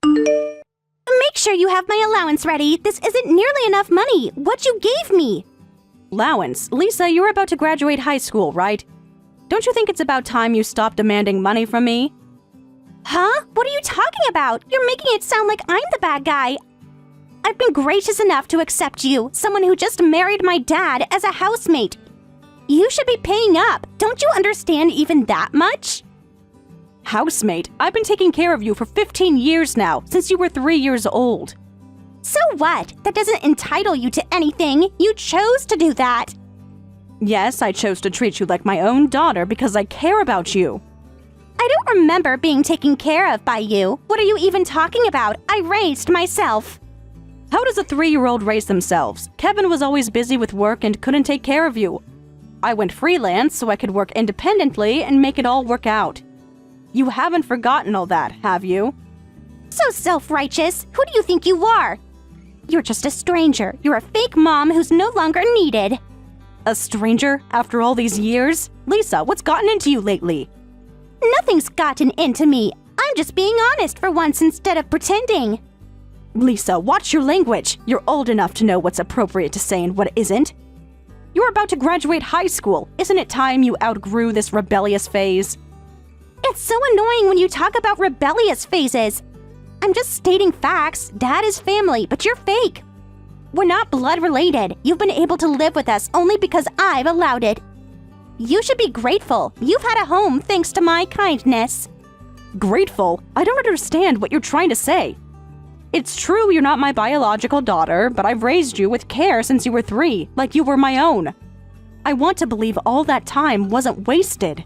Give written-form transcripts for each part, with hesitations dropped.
Make sure you have my allowance ready. This isn't nearly enough money. What you gave me. Allowance? Lisa, you're about to graduate high school, right? Don't you think it's about time you stop demanding money from me? Huh? What are you talking about? You're making it sound like I'm the bad guy. I've been gracious enough to accept you, someone who just married my dad, as a housemate. You should be paying up. Don't you understand even that much? Housemate? I've been taking care of you for 15 years now, since you were 3 years old. So what? That doesn't entitle you to anything. You chose to do that. Yes, I chose to treat you like my own daughter because I care about you. I don't remember being taken care of by you. What are you even talking about? I raised myself. How does a 3-year-old raise themselves? Kevin was always busy with work and couldn't take care of you. I went freelance so I could work independently and make it all work out. You haven't forgotten all that, have you? So self-righteous. Who do you think you are? You're just a stranger. You're a fake mom who's no longer needed. A stranger after all these years? Lisa, what's gotten into you lately? Nothing's gotten into me. I'm just being honest for once instead of pretending. Lisa, watch your language. You're old enough to know what's appropriate to say and what isn't. You're about to graduate high school. Isn't it time you outgrew this rebellious phase? It's so annoying when you talk about rebellious phases. I'm just stating facts. Dad is family, but you're fake. We're not blood related. You've been able to live with us only because I've allowed it. You should be grateful. You've had a home thanks to my kindness. Grateful? I don't understand what you're trying to say. It's true you're not my biological daughter, but I've raised you with care since you were 3, like you were my own. I want to believe all that time wasn't wasted.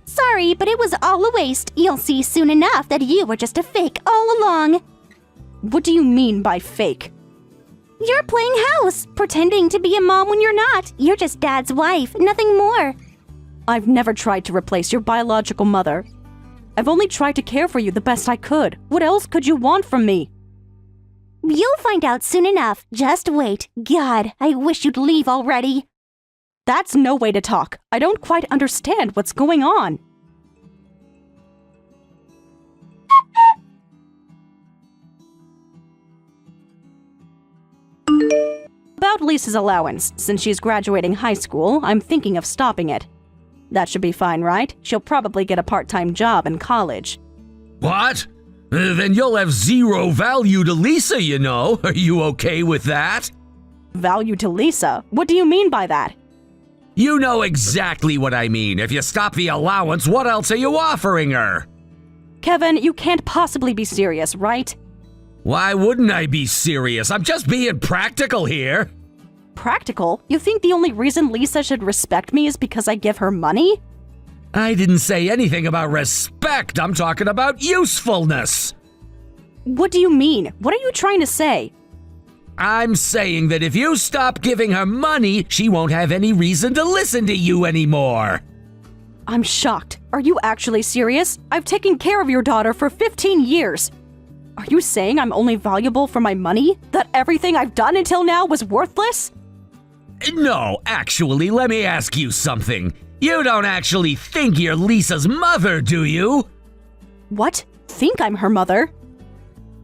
Sorry, but it was all a waste. You'll see soon enough that you were just a fake all along. What do you mean by fake? You're playing house, pretending to be a mom when you're not. You're just Dad's wife, nothing more. I've never tried to replace your biological mother. I've only tried to care for you the best I could. What else could you want from me? You'll find out soon enough. Just wait. God, I wish you'd leave already. That's no way to talk. I don't quite understand what's going on. About Lisa's allowance. Since she's graduating high school, I'm thinking of stopping it. That should be fine, right? She'll probably get a part-time job in college. What? Then you'll have zero value to Lisa, you know. Are you okay with that? Value to Lisa? What do you mean by that? You know exactly what I mean. If you stop the allowance, what else are you offering her? Kevin, you can't possibly be serious, right? Why wouldn't I be serious? I'm just being practical here. Practical? You think the only reason Lisa should respect me is because I give her money? I didn't say anything about respect. I'm talking about usefulness. What do you mean? What are you trying to say? I'm saying that if you stop giving her money, she won't have any reason to listen to you anymore. I'm shocked. Are you actually serious? I've taken care of your daughter for 15 years. Are you saying I'm only valuable for my money? That everything I've done until now was worthless? No, actually, let me ask you something. You don't actually think you're Lisa's mother, do you? What? Think I'm her mother?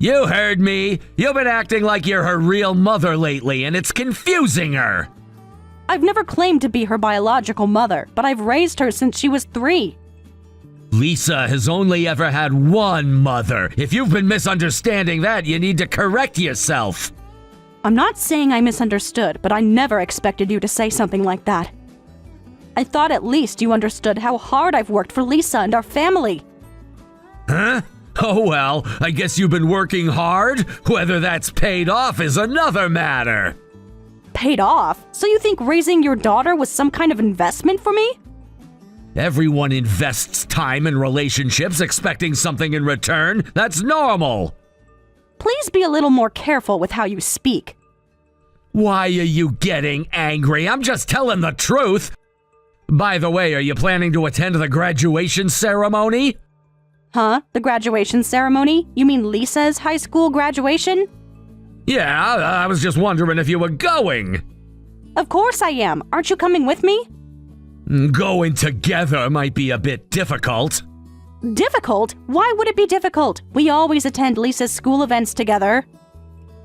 You heard me. You've been acting like you're her real mother lately, and it's confusing her. I've never claimed to be her biological mother, but I've raised her since she was 3. Lisa has only ever had one mother. If you've been misunderstanding that, you need to correct yourself. I'm not saying I misunderstood, but I never expected you to say something like that. I thought at least you understood how hard I've worked for Lisa and our family. Huh? Oh well, I guess you've been working hard. Whether that's paid off is another matter. Paid off? So you think raising your daughter was some kind of investment for me? Everyone invests time in relationships expecting something in return. That's normal. Please be a little more careful with how you speak. Why are you getting angry? I'm just telling the truth. By the way, are you planning to attend the graduation ceremony? Huh? The graduation ceremony? You mean Lisa's high school graduation? Yeah, I was just wondering if you were going. Of course I am. Aren't you coming with me? Going together might be a bit difficult. Difficult? Why would it be difficult? We always attend Lisa's school events together.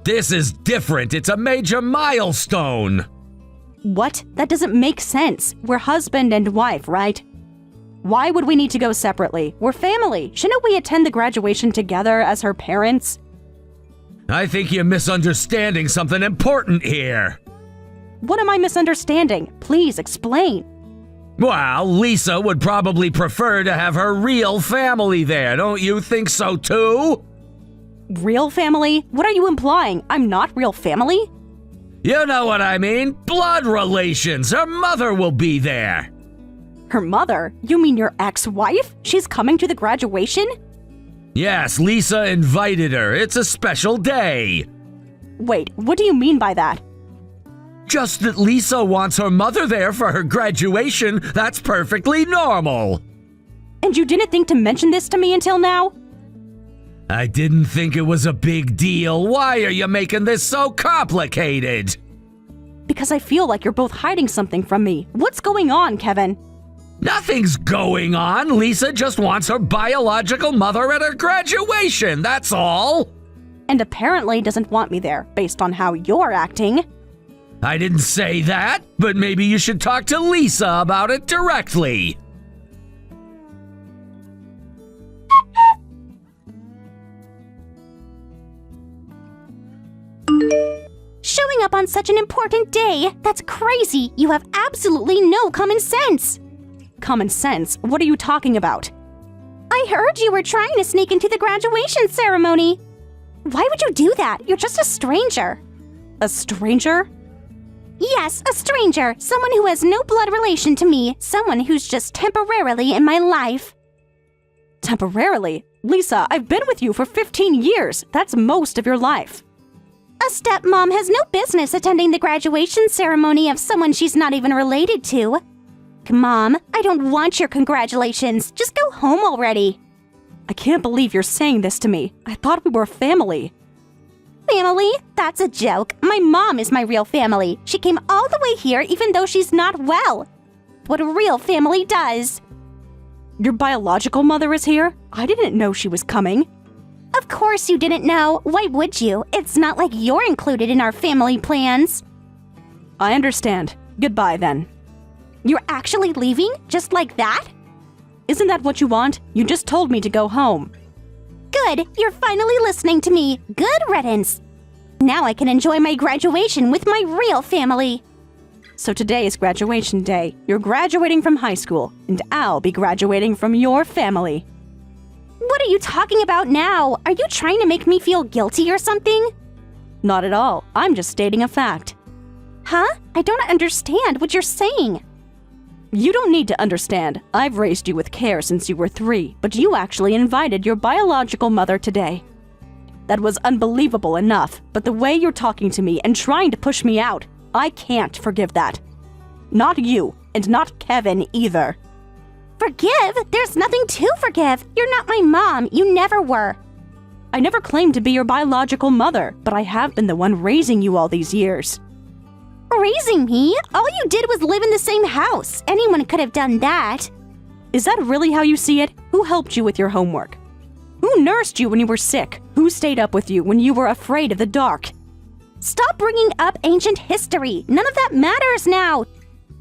This is different. It's a major milestone. What? That doesn't make sense. We're husband and wife, right? Why would we need to go separately? We're family. Shouldn't we attend the graduation together as her parents? I think you're misunderstanding something important here. What am I misunderstanding? Please explain. Well, Lisa would probably prefer to have her real family there. Don't you think so too? Real family? What are you implying? I'm not real family? You know what I mean. Blood relations. Her mother will be there. Her mother? You mean your ex-wife? She's coming to the graduation? Yes, Lisa invited her. It's a special day. Wait, what do you mean by that? Just that Lisa wants her mother there for her graduation. That's perfectly normal. And you didn't think to mention this to me until now? I didn't think it was a big deal. Why are you making this so complicated? Because I feel like you're both hiding something from me. What's going on, Kevin? Nothing's going on. Lisa just wants her biological mother at her graduation, that's all. And apparently doesn't want me there, based on how you're acting. I didn't say that, but maybe you should talk to Lisa about it directly. Showing up on such an important day? That's crazy. You have absolutely no common sense. Common sense? What are you talking about? I heard you were trying to sneak into the graduation ceremony. Why would you do that? You're just a stranger. A stranger? Yes, a stranger. Someone who has no blood relation to me. Someone who's just temporarily in my life. Temporarily? Lisa, I've been with you for 15 years. That's most of your life. A stepmom has no business attending the graduation ceremony of someone she's not even related to. Mom, I don't want your congratulations. Just go home already. I can't believe you're saying this to me. I thought we were family. Family? That's a joke. My mom is my real family. She came all the way here even though she's not well. What a real family does. Your biological mother is here? I didn't know she was coming. Of course you didn't know. Why would you? It's not like you're included in our family plans. I understand. Goodbye then. You're actually leaving? Just like that? Isn't that what you want? You just told me to go home. Good. You're finally listening to me. Good riddance. Now I can enjoy my graduation with my real family. So today is graduation day. You're graduating from high school, and I'll be graduating from your family. What are you talking about now? Are you trying to make me feel guilty or something? Not at all. I'm just stating a fact. Huh? I don't understand what you're saying. You don't need to understand. I've raised you with care since you were 3, but you actually invited your biological mother today. That was unbelievable enough, but the way you're talking to me and trying to push me out, I can't forgive that. Not you, and not Kevin either. Forgive? There's nothing to forgive. You're not my mom. You never were. I never claimed to be your biological mother, but I have been the one raising you all these years. Raising me? All you did was live in the same house. Anyone could have done that. Is that really how you see it? Who helped you with your homework? Who nursed you when you were sick? Who stayed up with you when you were afraid of the dark? Stop bringing up ancient history. None of that matters now.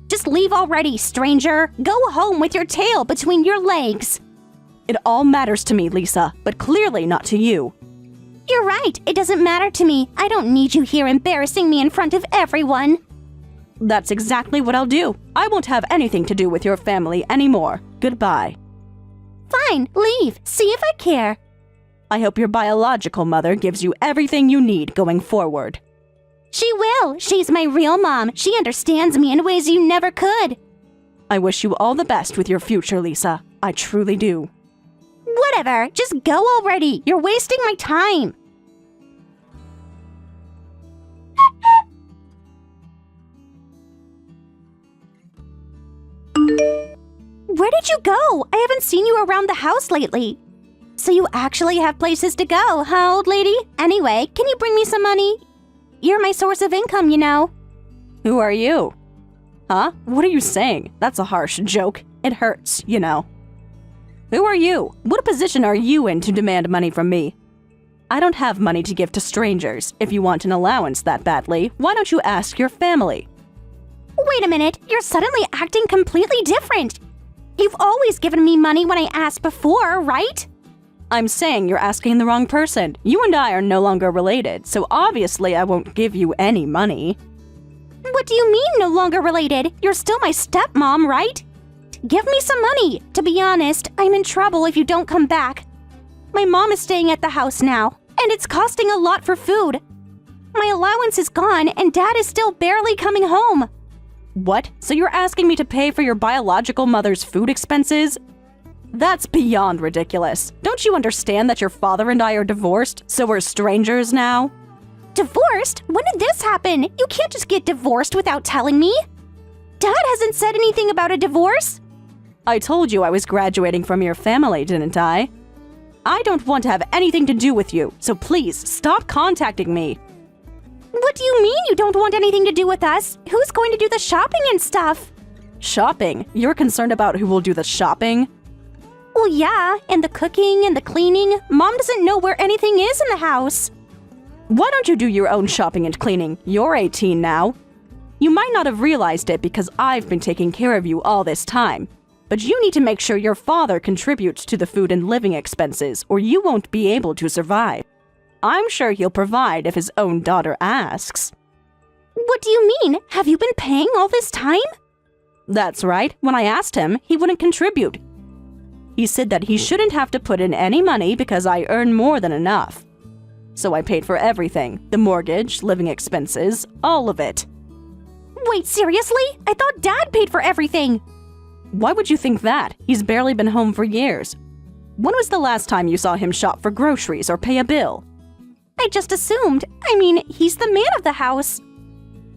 Just leave already, stranger. Go home with your tail between your legs. It all matters to me, Lisa, but clearly not to you. You're right. It doesn't matter to me. I don't need you here embarrassing me in front of everyone. That's exactly what I'll do. I won't have anything to do with your family anymore. Goodbye. Fine, leave. See if I care. I hope your biological mother gives you everything you need going forward. She will. She's my real mom. She understands me in ways you never could. I wish you all the best with your future, Lisa. I truly do. Whatever. Just go already. You're wasting my time. Where did you go? I haven't seen you around the house lately. So you actually have places to go, huh, old lady? Anyway, can you bring me some money? You're my source of income, you know. Who are you? Huh? What are you saying? That's a harsh joke. It hurts, you know. Who are you? What position are you in to demand money from me? I don't have money to give to strangers. If you want an allowance that badly, why don't you ask your family? Wait a minute, you're suddenly acting completely different. You've always given me money when I asked before, right? I'm saying you're asking the wrong person. You and I are no longer related, so obviously I won't give you any money. What do you mean no longer related? You're still my stepmom, right? Give me some money. To be honest, I'm in trouble if you don't come back. My mom is staying at the house now, and it's costing a lot for food. My allowance is gone, and Dad is still barely coming home. What? So you're asking me to pay for your biological mother's food expenses? That's beyond ridiculous. Don't you understand that your father and I are divorced, so we're strangers now? Divorced? When did this happen? You can't just get divorced without telling me. Dad hasn't said anything about a divorce. I told you I was graduating from your family, didn't I? I don't want to have anything to do with you, so please stop contacting me. What do you mean you don't want anything to do with us? Who's going to do the shopping and stuff? Shopping? You're concerned about who will do the shopping? Well, yeah, and the cooking and the cleaning. Mom doesn't know where anything is in the house. Why don't you do your own shopping and cleaning? You're 18 now. You might not have realized it because I've been taking care of you all this time. But you need to make sure your father contributes to the food and living expenses, or you won't be able to survive. I'm sure he'll provide if his own daughter asks. What do you mean? Have you been paying all this time? That's right. When I asked him, he wouldn't contribute. He said that he shouldn't have to put in any money because I earn more than enough. So I paid for everything, the mortgage, living expenses, all of it. Wait, seriously? I thought Dad paid for everything. Why would you think that? He's barely been home for years. When was the last time you saw him shop for groceries or pay a bill? I just assumed. I mean, he's the man of the house.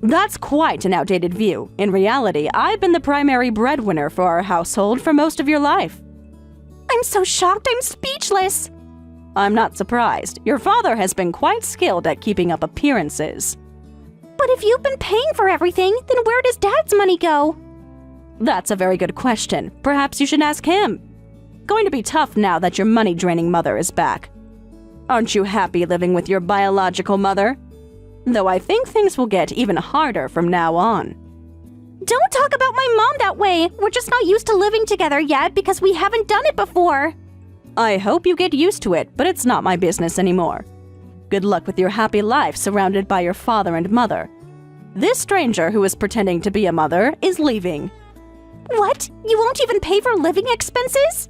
That's quite an outdated view. In reality, I've been the primary breadwinner for our household for most of your life. I'm so shocked I'm speechless. I'm not surprised. Your father has been quite skilled at keeping up appearances. But if you've been paying for everything, then where does Dad's money go? That's a very good question. Perhaps you should ask him. Going to be tough now that your money-draining mother is back. Aren't you happy living with your biological mother? Though I think things will get even harder from now on. Don't talk about my mom that way. We're just not used to living together yet because we haven't done it before. I hope you get used to it, but it's not my business anymore. Good luck with your happy life surrounded by your father and mother. This stranger who is pretending to be a mother is leaving. What? You won't even pay for living expenses?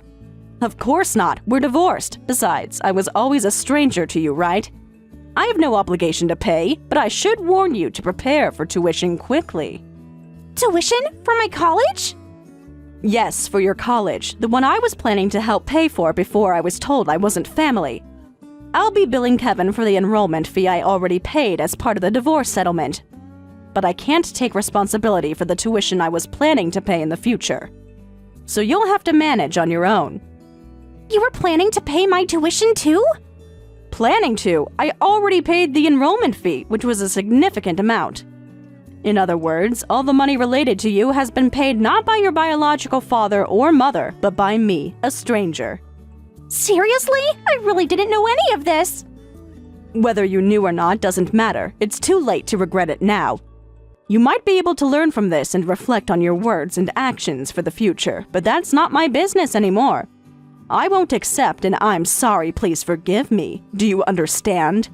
Of course not. We're divorced. Besides, I was always a stranger to you, right? I have no obligation to pay, but I should warn you to prepare for tuition quickly. Tuition? For my college? Yes, for your college, the one I was planning to help pay for before I was told I wasn't family. I'll be billing Kevin for the enrollment fee I already paid as part of the divorce settlement. But I can't take responsibility for the tuition I was planning to pay in the future. So you'll have to manage on your own. You were planning to pay my tuition too? Planning to? I already paid the enrollment fee, which was a significant amount. In other words, all the money related to you has been paid not by your biological father or mother, but by me, a stranger. Seriously? I really didn't know any of this. Whether you knew or not doesn't matter. It's too late to regret it now. You might be able to learn from this and reflect on your words and actions for the future, but that's not my business anymore. I won't accept an "I'm sorry, please forgive me." Do you understand?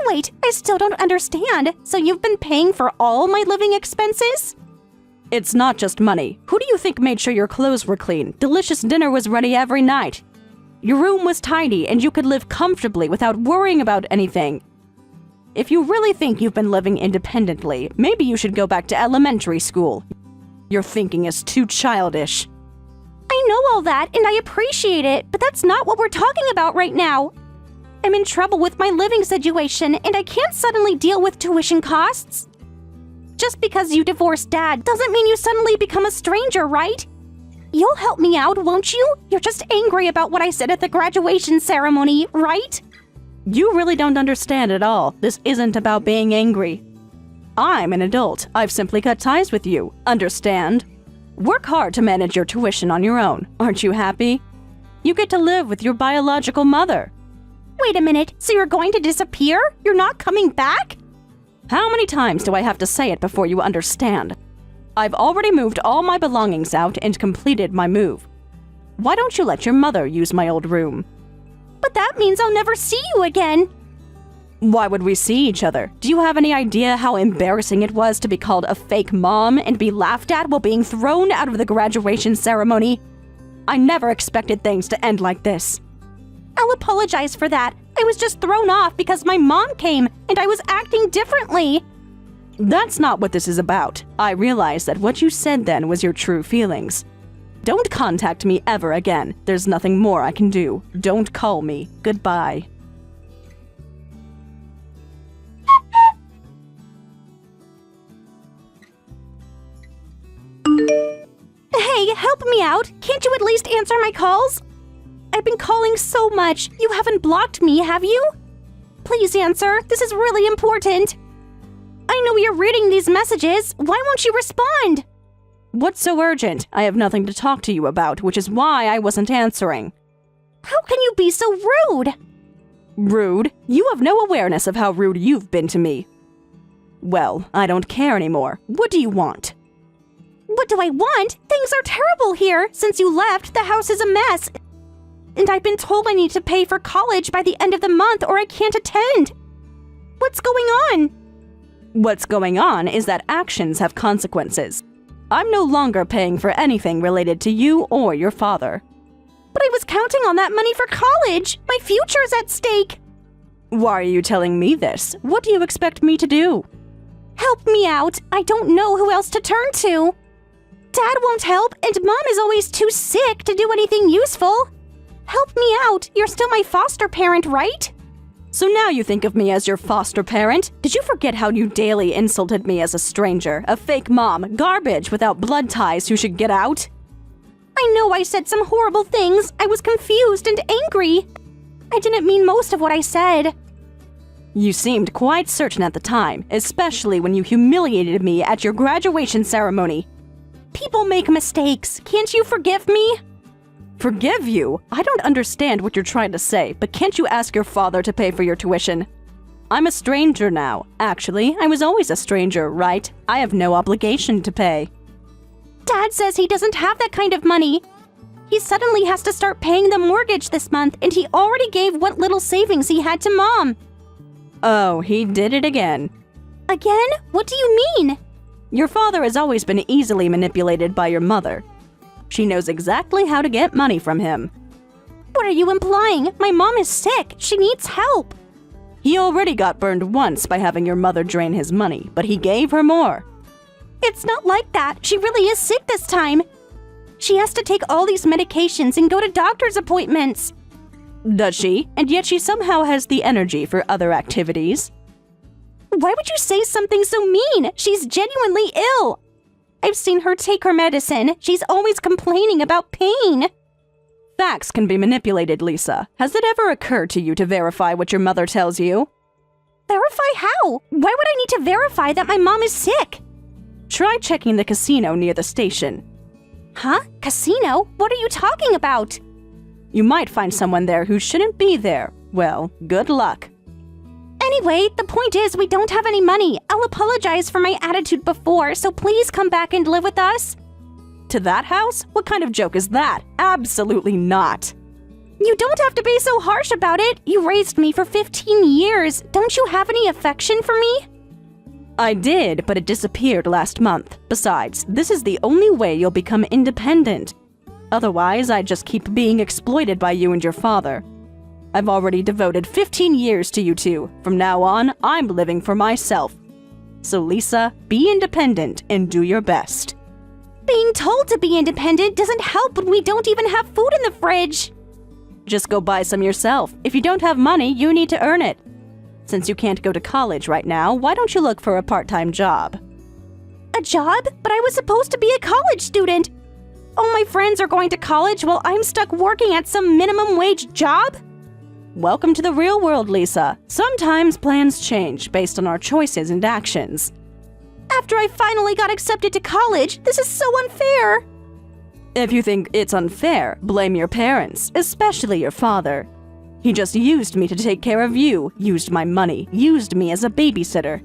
Wait, I still don't understand. So you've been paying for all my living expenses? It's not just money. Who do you think made sure your clothes were clean? Delicious dinner was ready every night. Your room was tidy and you could live comfortably without worrying about anything. If you really think you've been living independently, maybe you should go back to elementary school. Your thinking is too childish. I know all that and I appreciate it, but that's not what we're talking about right now. I'm in trouble with my living situation and I can't suddenly deal with tuition costs. Just because you divorced Dad doesn't mean you suddenly become a stranger, right? You'll help me out, won't you? You're just angry about what I said at the graduation ceremony, right? You really don't understand at all. This isn't about being angry. I'm an adult. I've simply cut ties with you. Understand? Work hard to manage your tuition on your own. Aren't you happy? You get to live with your biological mother. Wait a minute, so you're going to disappear? You're not coming back? How many times do I have to say it before you understand? I've already moved all my belongings out and completed my move. Why don't you let your mother use my old room? But that means I'll never see you again. Why would we see each other? Do you have any idea how embarrassing it was to be called a fake mom and be laughed at while being thrown out of the graduation ceremony? I never expected things to end like this. I'll apologize for that. I was just thrown off because my mom came and I was acting differently. That's not what this is about. I realize that what you said then was your true feelings. Don't contact me ever again. There's nothing more I can do. Don't call me. Goodbye. Hey, help me out. Can't you at least answer my calls? I've been calling so much. You haven't blocked me, have you? Please answer. This is really important. I know you're reading these messages. Why won't you respond? What's so urgent? I have nothing to talk to you about, which is why I wasn't answering. How can you be so rude? Rude? You have no awareness of how rude you've been to me. Well, I don't care anymore. What do you want? What do I want? Things are terrible here. Since you left, the house is a mess. And I've been told I need to pay for college by the end of the month or I can't attend. What's going on? What's going on is that actions have consequences. I'm no longer paying for anything related to you or your father. But I was counting on that money for college. My future's at stake. Why are you telling me this? What do you expect me to do? Help me out. I don't know who else to turn to. Dad won't help, and Mom is always too sick to do anything useful. Help me out. You're still my foster parent, right? So now you think of me as your foster parent? Did you forget how you daily insulted me as a stranger, a fake mom, garbage without blood ties who should get out? I know I said some horrible things. I was confused and angry. I didn't mean most of what I said. You seemed quite certain at the time, especially when you humiliated me at your graduation ceremony. People make mistakes. Can't you forgive me? Forgive you? I don't understand what you're trying to say, but can't you ask your father to pay for your tuition? I'm a stranger now. Actually, I was always a stranger, right? I have no obligation to pay. Dad says he doesn't have that kind of money. He suddenly has to start paying the mortgage this month, and he already gave what little savings he had to Mom. Oh, he did it again. Again? What do you mean? Your father has always been easily manipulated by your mother. She knows exactly how to get money from him. What are you implying? My mom is sick. She needs help. He already got burned once by having your mother drain his money, but he gave her more. It's not like that. She really is sick this time. She has to take all these medications and go to doctor's appointments. Does she? And yet she somehow has the energy for other activities. Why would you say something so mean? She's genuinely ill. I've seen her take her medicine. She's always complaining about pain. Facts can be manipulated, Lisa. Has it ever occurred to you to verify what your mother tells you? Verify how? Why would I need to verify that my mom is sick? Try checking the casino near the station. Huh? Casino? What are you talking about? You might find someone there who shouldn't be there. Well, good luck. Anyway, the point is we don't have any money. I'll apologize for my attitude before, so please come back and live with us. To that house? What kind of joke is that? Absolutely not. You don't have to be so harsh about it. You raised me for 15 years. Don't you have any affection for me? I did, but it disappeared last month. Besides, this is the only way you'll become independent. Otherwise, I'd just keep being exploited by you and your father. I've already devoted 15 years to you two. From now on, I'm living for myself. So Lisa, be independent and do your best. Being told to be independent doesn't help when we don't even have food in the fridge. Just go buy some yourself. If you don't have money, you need to earn it. Since you can't go to college right now, why don't you look for a part-time job? A job? But I was supposed to be a college student. All my friends are going to college while I'm stuck working at some minimum wage job? Welcome to the real world, Lisa. Sometimes plans change based on our choices and actions. After I finally got accepted to college, this is so unfair. If you think it's unfair, blame your parents, especially your father. He just used me to take care of you, used my money, used me as a babysitter,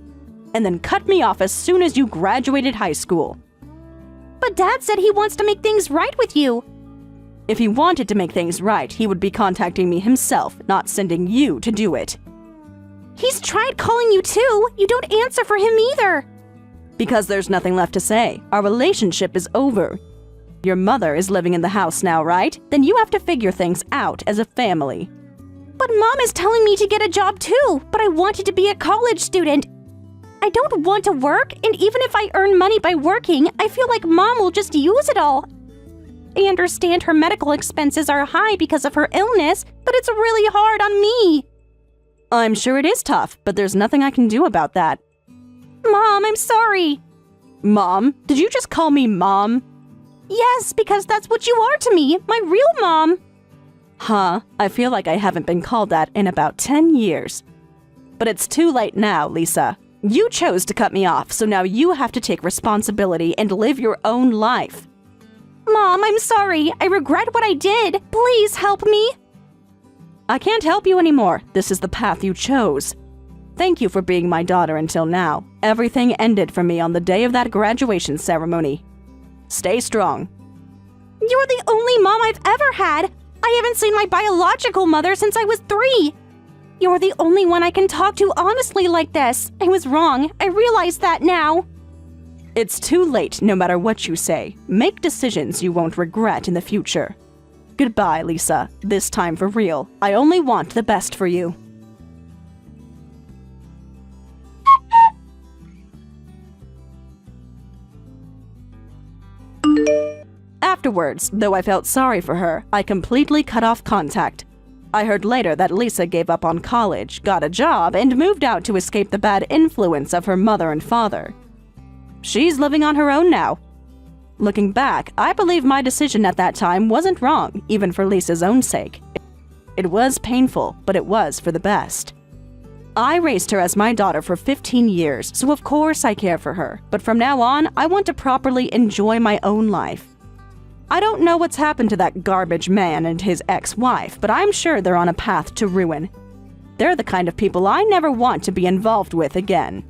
and then cut me off as soon as you graduated high school. But Dad said he wants to make things right with you. If he wanted to make things right, he would be contacting me himself, not sending you to do it. He's tried calling you too. You don't answer for him either. Because there's nothing left to say. Our relationship is over. Your mother is living in the house now, right? Then you have to figure things out as a family. But Mom is telling me to get a job too, but I wanted to be a college student. I don't want to work, and even if I earn money by working, I feel like Mom will just use it all. I understand her medical expenses are high because of her illness, but it's really hard on me. I'm sure it is tough, but there's nothing I can do about that. Mom, I'm sorry. Mom? Did you just call me Mom? Yes, because that's what you are to me, my real mom. Huh, I feel like I haven't been called that in about 10 years. But it's too late now, Lisa. You chose to cut me off, so now you have to take responsibility and live your own life. Mom, I'm sorry. I regret what I did. Please help me. I can't help you anymore. This is the path you chose. Thank you for being my daughter until now. Everything ended for me on the day of that graduation ceremony. Stay strong. You're the only mom I've ever had. I haven't seen my biological mother since I was 3. You're the only one I can talk to honestly like this. I was wrong. I realize that now. It's too late no matter what you say. Make decisions you won't regret in the future. Goodbye, Lisa. This time for real. I only want the best for you. Afterwards, though I felt sorry for her, I completely cut off contact. I heard later that Lisa gave up on college, got a job, and moved out to escape the bad influence of her mother and father. She's living on her own now. Looking back, I believe my decision at that time wasn't wrong, even for Lisa's own sake. It was painful, but it was for the best. I raised her as my daughter for 15 years, so of course I care for her. But from now on, I want to properly enjoy my own life. I don't know what's happened to that garbage man and his ex-wife, but I'm sure they're on a path to ruin. They're the kind of people I never want to be involved with again.